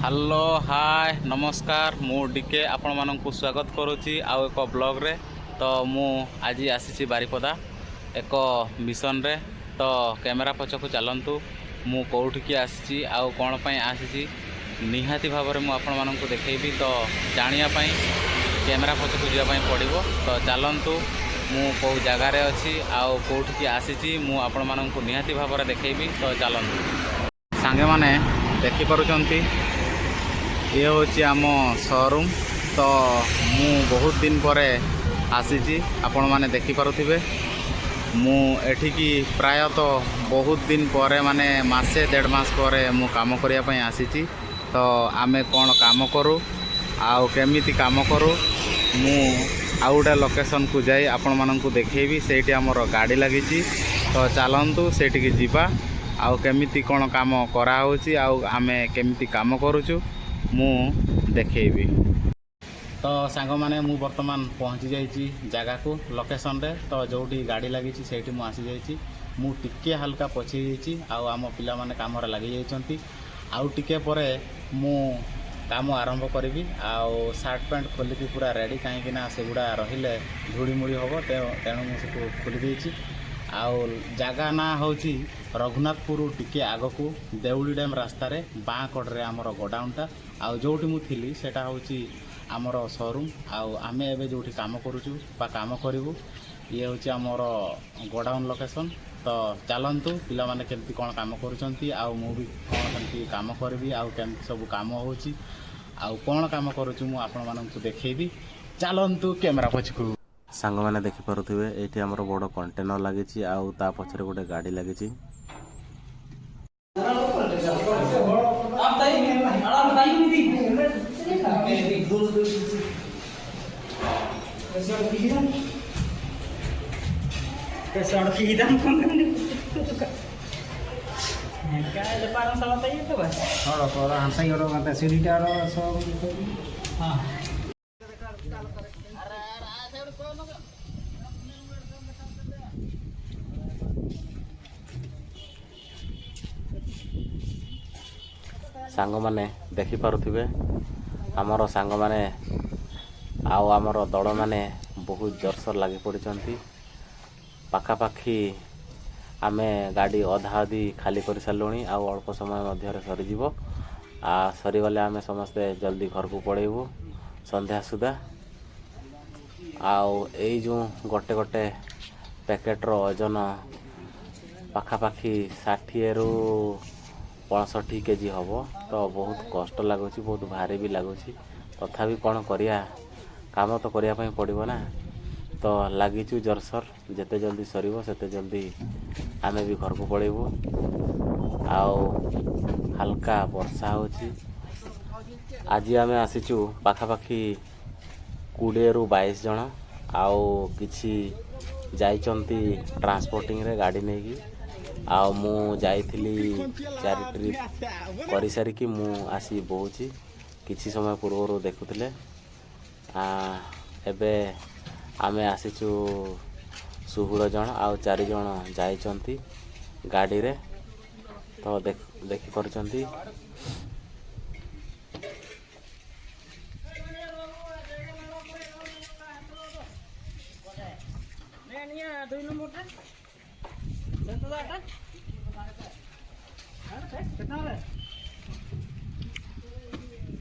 Hello hi नमस्कार मु DK आपण मानक स्वागत करुच्ची आउ एक ब्लॉग रे। तो मु आज आसी बारिपदा एक मिशन रे। तो कैमेरा पछकु चलंतु मु कोठिकी आसी आउ कोन पई आसी निहाती भाव में आपण मानक देखैबी। तो जानिया पई कैमेरा पछकु जिया पई पड़िबो। तो चलंतु मु को जगार अच्छी आउ कोठिकी आसी मु आपण मानक निहाती भाव में देखैबी। तो चलंतु सांगे माने देखि परुचंती ये हूँ आम शोरूम। तो मु बहुत दिन पर आसी आपण मैंने देखिपे मु एठिकी प्रायतः बहुत दिन पर माने मासे 1.5 मास पर मु काम करने आसी। तो आमे कौन काम करूँ आउ केमिति काम करूँ मु आउ गोटे लोकेशन को जाई आपण मानक देखैबी। सेठी हमर गाड़ी लगी। तो चलतु सेठी जीवा आउ केमिति कौन काम करा होची आउ आमे केमिति काम करूचु मु देखैबी। तो सांग माने मु वर्तमान पहुँची जाइए जगह को लोकेशन रे। तो जोटी गाड़ी लगी सेठी मु आसी जाइए। मु टिके हल्का पछी जाइए आउ आम पिला माने काम रे लगी जाइछंती। आउ टिके परे मु काम आरंभ करी आउ शर्ट पैंट खोलिकी पूरा रेडी कहीं ना सेगुड़ा रहिले धूड़ी मुड़ी हम तेणु मुझे खोली देछि। आउ जगह ना हूँ रघुनाथपुर टिके आग को देउली डैम रास्तार बाँ कड़े आमर गोडाउनटा आउ जोटी मु थिली सेटा हूँ आमर शोरूम। आउ आमे एबे जोटी काम करूचु बा काम करिवु ये हूँ आमर गोडाउन लोकेशन। तो चलतु पिला माने केमती कौन काम करुचंती आउ मु भी कौन केमती काम करबी आउ केमती सब काम होची आउ कौन काम करूचु मु आपण मानकु देखैबी। चलतु कैमरा पछकु सांग मैंने देखिपे ये आम बड़ कंटेनर लगी आउ ता पछरे गोटे गाड़ी लगी। सांग माने देखिपे आमर सांग माने आउ आमर दल माने बहुत जोरसोर लगी पड़ती। पाखापाखी आमे गाड़ी अधा अधी खाली कर सारूँ आउ अल्प समय मध्य सरीज आ सरीगले आमे समस्ते जल्दी घर को पड़ेबू संध्या सुधा। आउ ए जो गोटे गोटे पैकेट रो ओजन पाखापाखी 60 रु 65 केजी हम। तो बहुत कष्ट लगुच बहुत भारी भी लगुच तथापि कौन करिया काम तो करने पड़ो ना। तो लगिचु जोरसोर जिते जल्दी सर सेते जल्दी आमे भी घर को पड़ेबू। आउ हल्का वर्षा होची आज आमे आसीचु पाखापाखी 20 रु 22 जन आउ किछि जाइचंती ट्रांसपोर्टिंग रे गाड़ी नहीं आउ मु जाइथिली 4 ट्रिप कर सारिकी मु आसी बहुची किछि समय पूर्व देखुथिले। एबे आमे आसीचु 16 जन आउ 4 जन जाइचंती गाड़ी रे। तो देखि परचंती